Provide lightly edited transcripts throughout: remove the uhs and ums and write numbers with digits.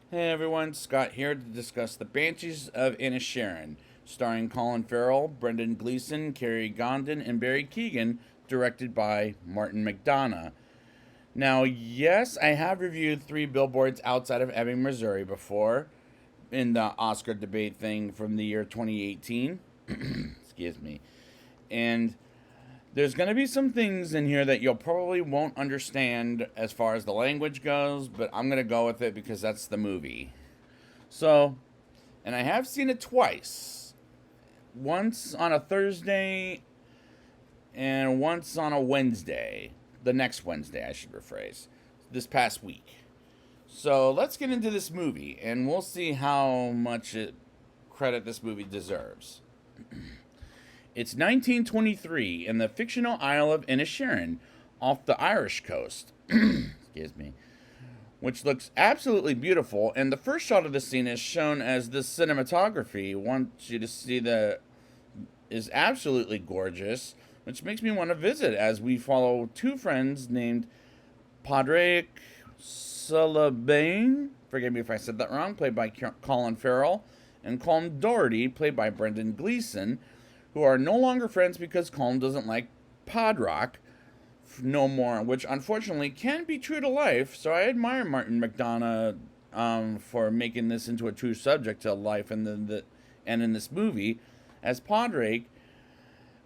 Hey everyone, Scott here to discuss the Banshees of Inisherin, starring Colin Farrell, Brendan Gleeson, Kerry Condon, and Barry Keoghan, directed by Martin McDonough. Now, yes, I have reviewed three billboards outside of Ebbing, Missouri before in the Oscar debate thing from the year 2018. Excuse me. And there's going to be some things in here that you'll probably won't understand as far as the language goes, but I'm going to go with it because that's the movie. So, and I have seen it twice. Once on a Thursday and once on a Wednesday. The next Wednesday, I should rephrase. This past week. So let's get into this movie and we'll see how much credit this movie deserves. It's 1923 in the fictional Isle of Inisherin off the Irish coast. Excuse me. Which looks absolutely beautiful. And the first shot of the scene is shown as the cinematography. Wants you to see the is absolutely gorgeous, which makes me want to visit as we follow two friends named Padraig Sullivan, forgive me if I said that wrong, played by Colin Farrell, and Colm Doherty, played by Brendan Gleeson, who are no longer friends because Colm doesn't like Padraig no more, which unfortunately can be true to life. So I admire Martin McDonough for making this into a true subject to life and in this movie, as Padraig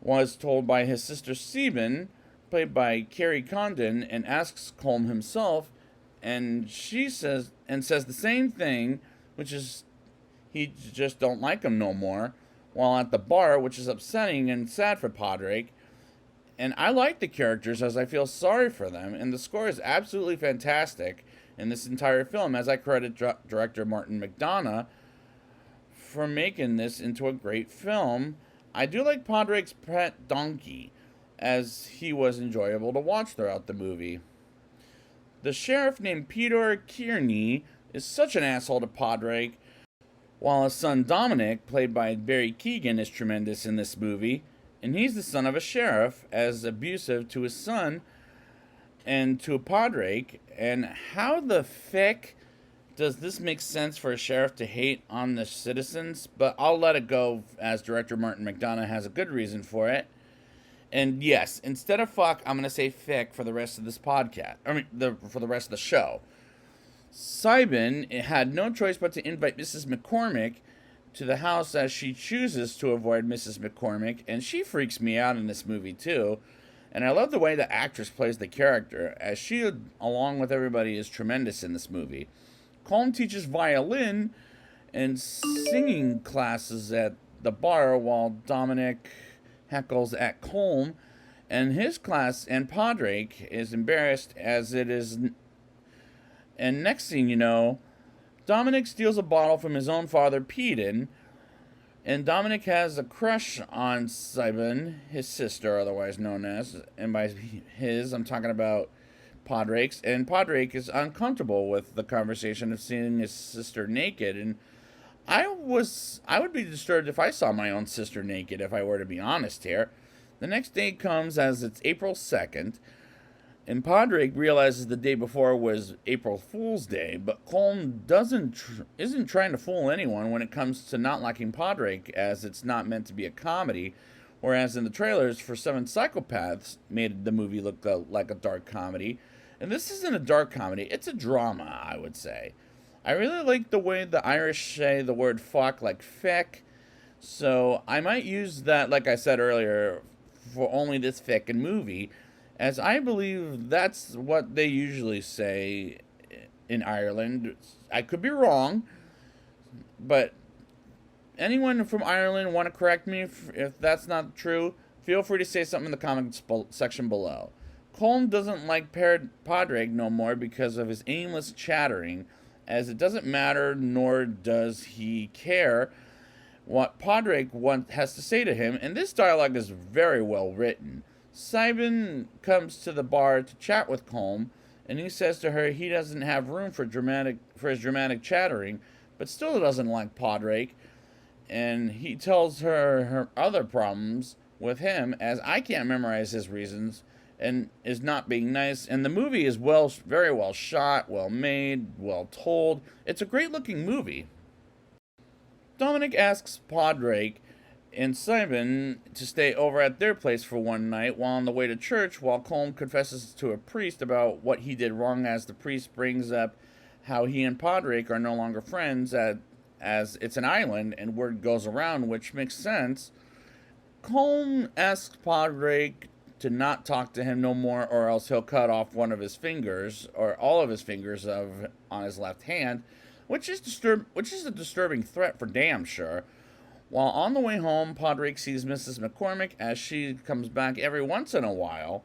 was told by his sister Stephen, played by Kerry Condon, and asks Colm himself, and she says the same thing, which is he just don't like him no more, while at the bar, which is upsetting and sad for Padraig. And I like the characters as I feel sorry for them, and the score is absolutely fantastic in this entire film, as I credit director Martin McDonough for making this into a great film. I do like Padraig's pet donkey, as he was enjoyable to watch throughout the movie. The sheriff named Peter Kearney is such an asshole to Padraig, while his son Dominic, played by Barry Keoghan, is tremendous in this movie, and he's the son of a sheriff, as abusive to his son and to Padraig. And how the feck does this make sense for a sheriff to hate on the citizens? But I'll let it go, as director Martin McDonough has a good reason for it. And yes, instead of fuck, I'm going to say fick for the rest of this podcast. For the rest of the show. Sibin had no choice but to invite Mrs. McCormick to the house, as she chooses to avoid Mrs. McCormick, and she freaks me out in this movie too. And I love the way the actress plays the character, as she, along with everybody, is tremendous in this movie. Colm teaches violin and singing classes at the bar, while Dominic heckles at Colm and his class, and Padraig is embarrassed as it is. And next thing you know, Dominic steals a bottle from his own father, Peden, and Dominic has a crush on Sibin, his sister, otherwise known as, and by his, I'm talking about Padraig's, and Padraig is uncomfortable with the conversation of seeing his sister naked, and I would be disturbed if I saw my own sister naked, if I were to be honest here. The next day comes as it's April 2nd, and Padraig realizes the day before was April Fool's Day, but Colm isn't trying to fool anyone when it comes to not liking Padraig, as it's not meant to be a comedy, whereas in the trailers for Seven Psychopaths made the movie look like a dark comedy. And this isn't a dark comedy, it's a drama, I would say. I really like the way the Irish say the word fuck like feck, so I might use that, like I said earlier, for only this feckin' movie, as I believe that's what they usually say in Ireland. I could be wrong, but anyone from Ireland want to correct me if that's not true? Feel free to say something in the comments section below. Colm doesn't like Padraig no more because of his aimless chattering, as it doesn't matter, nor does he care what Padraig has to say to him, and this dialogue is very well written. Sibin comes to the bar to chat with Colm, and he says to her he doesn't have room for his dramatic chattering, but still doesn't like Padraig, and he tells her other problems with him, as I can't memorize his reasons, and is not being nice. And the movie is very well shot, well made, well told. It's a great looking movie. Dominic asks Padraig and Simon to stay over at their place for one night while on the way to church, while Colm confesses to a priest about what he did wrong, as the priest brings up how he and Padraig are no longer friends, as it's an island and word goes around, which makes sense. Colm asks Padraig to not talk to him no more, or else he'll cut off one of his fingers, or all of his fingers on his left hand, which is a disturbing threat for damn sure. While on the way home, Padraig sees Mrs. McCormick, as she comes back every once in a while.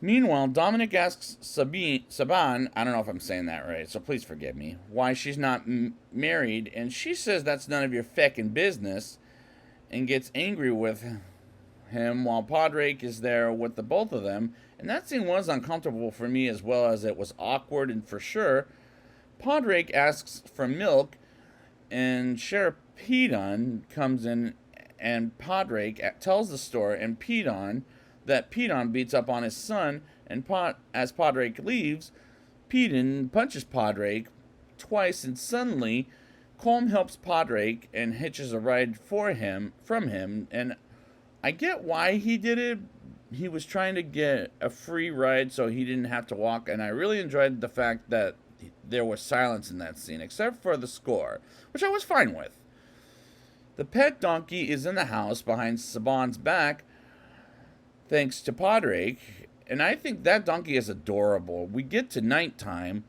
Meanwhile, Dominic asks Saban, I don't know if I'm saying that right, so please forgive me, why she's not married, and she says that's none of your feckin' business, and gets angry with him while Padraig is there with the both of them. And that scene was uncomfortable for me, as well as it was awkward. And for sure, Padraig asks for milk, and Sheriff Pedon comes in, and Padraig tells the story, and Pedon beats up on his son. And as Padraig leaves, Pedon punches Padraig twice, and suddenly Colm helps Padraig and hitches a ride from him, and I get why he did it. He was trying to get a free ride so he didn't have to walk, and I really enjoyed the fact that there was silence in that scene, except for the score, which I was fine with. The pet donkey is in the house behind Saban's back, thanks to Padraig, and I think that donkey is adorable. We get to nighttime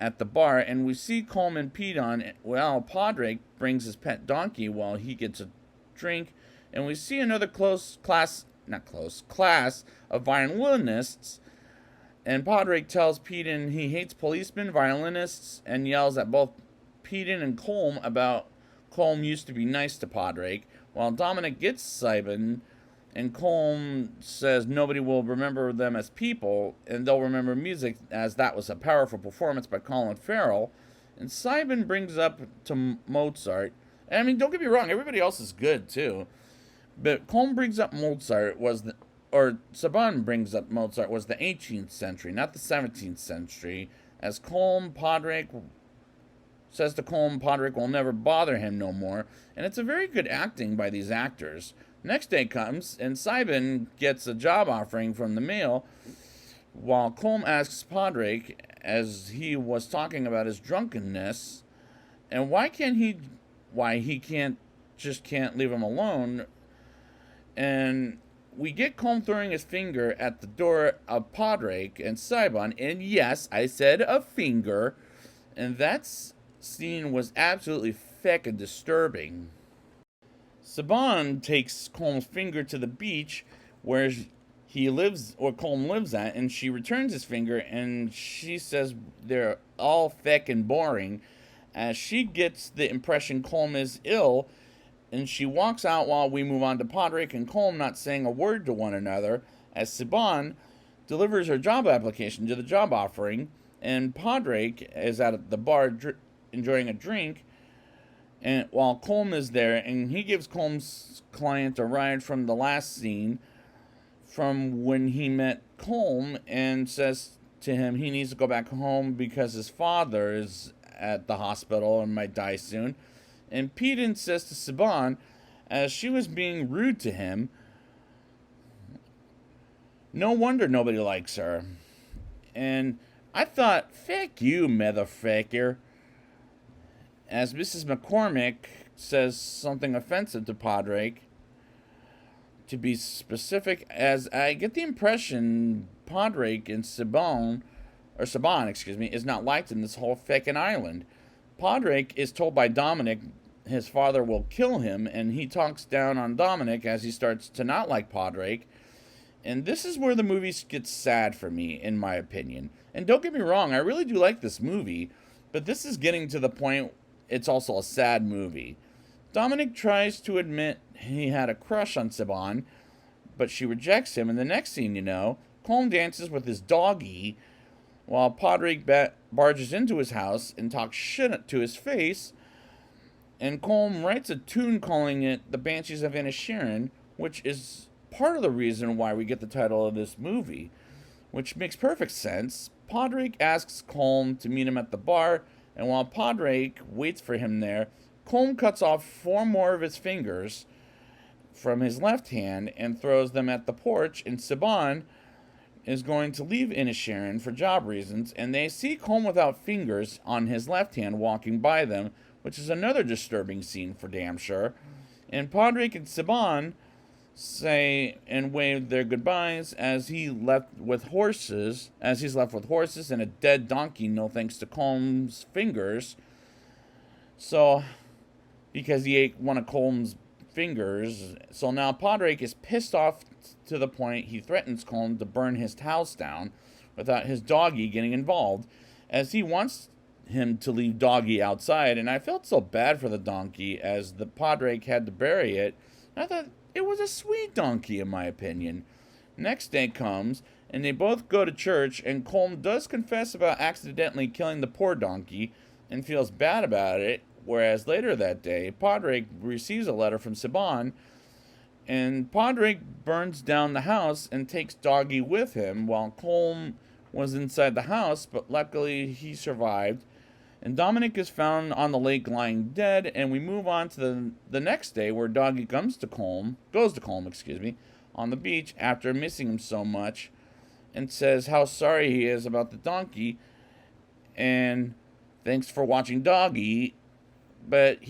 at the bar, and we see Colm and Pedon. Well, Padraig brings his pet donkey while he gets a drink, and we see another class of violinists, and Padraig tells Pedon he hates policemen, violinists, and yells at both Pedon and Colm about Colm used to be nice to Padraig, while Dominic gets Simon, and Colm says nobody will remember them as people, and they'll remember music, as that was a powerful performance by Colin Farrell. And Simon brings up to Mozart. And I mean, don't get me wrong, everybody else is good too. But Colm brings up Saban brings up Mozart was the 18th century, not the 17th century, as Padraig says to Colm, Padraig will never bother him no more. And it's a very good acting by these actors. Next day comes, and Simon gets a job offering from the mail, while Colm asks Padraig, as he was talking about his drunkenness, and why he can't leave him alone. And we get Colm throwing his finger at the door of Padraig and Simon, and yes, I said a finger, and that scene was absolutely feckin' disturbing. Saban takes Colm's finger to the beach where Colm lives at, and she returns his finger, and she says they're all feckin' boring, as she gets the impression Colm is ill, and she walks out while we move on to Padraig and Colm not saying a word to one another, as Saban delivers her job application to the job offering, and Padraig is at the bar enjoying a drink, and while Colm is there, and he gives Colm's client a ride from the last scene from when he met Colm, and says to him he needs to go back home because his father is at the hospital and might die soon. And Pedon says to Saban, as she was being rude to him, no wonder nobody likes her. And I thought, feck you, motherfucker. As Mrs. McCormick says something offensive to Padraig. To be specific, as I get the impression Padraig and Saban, is not liked in this whole feckin' island. Padraig is told by Dominic his father will kill him, and he talks down on Dominic as he starts to not like Padraig. And this is where the movie gets sad for me, in my opinion. And don't get me wrong, I really do like this movie, but this is getting to the point it's also a sad movie. Dominic tries to admit he had a crush on Saban, but she rejects him, and the next scene, Colm dances with his doggy, while Padraig barges into his house and talks shit to his face, and Colm writes a tune calling it the Banshees of Inisherin, which is part of the reason why we get the title of this movie, which makes perfect sense. Podrick asks Colm to meet him at the bar, and while Podrick waits for him there, Colm cuts off 4 more of his fingers from his left hand and throws them at the porch, and Siobhan is going to leave Inisherin for job reasons, and they see Colm without fingers on his left hand walking by them, which is another disturbing scene for damn sure. And Podrick and Siobhan say and wave their goodbyes as he's left with horses and a dead donkey, no thanks to Colm's fingers. So, because he ate one of Colm's fingers, so now Podrick is pissed off to the point he threatens Colm to burn his house down without his doggy getting involved, as he wants him to leave doggy outside. And I felt so bad for the donkey as the Podrick had to bury it. I thought it was a sweet donkey, in my opinion. Next day comes, and they both go to church, and Colm does confess about accidentally killing the poor donkey and feels bad about it, whereas later that day, Podrick receives a letter from Siobhan, and Podrick burns down the house and takes Doggy with him while Colm was inside the house, but luckily he survived. And Dominic is found on the lake lying dead, and we move on to the next day where Doggy goes to Colm, on the beach after missing him so much, and says how sorry he is about the donkey, and thanks for watching Doggy. But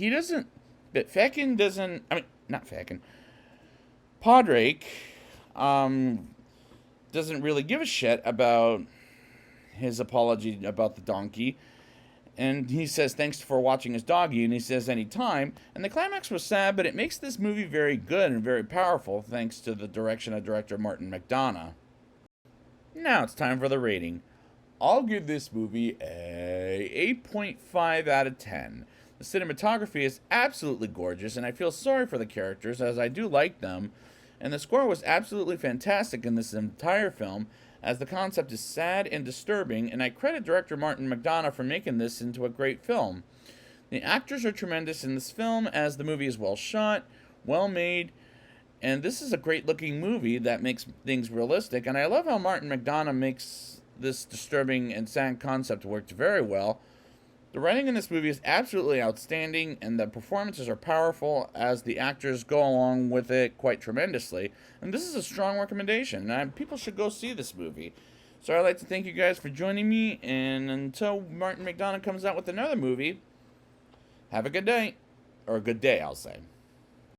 Podrick doesn't really give a shit about his apology about the donkey. And he says thanks for watching his doggy, and he says anytime. And the climax was sad, but it makes this movie very good and very powerful thanks to the direction of director Martin McDonagh. Now it's time for the rating. I'll give this movie a 8.5 out of 10. The cinematography is absolutely gorgeous, and I feel sorry for the characters as I do like them. And the score was absolutely fantastic in this entire film, as the concept is sad and disturbing, and I credit director Martin McDonagh for making this into a great film. The actors are tremendous in this film, as the movie is well shot, well made, and this is a great looking movie that makes things realistic, and I love how Martin McDonagh makes this disturbing and sad concept work very well. The writing in this movie is absolutely outstanding, and the performances are powerful as the actors go along with it quite tremendously. And this is a strong recommendation, and people should go see this movie. So I'd like to thank you guys for joining me, and until Martin McDonagh comes out with another movie, have a good day. Or a good day, I'll say.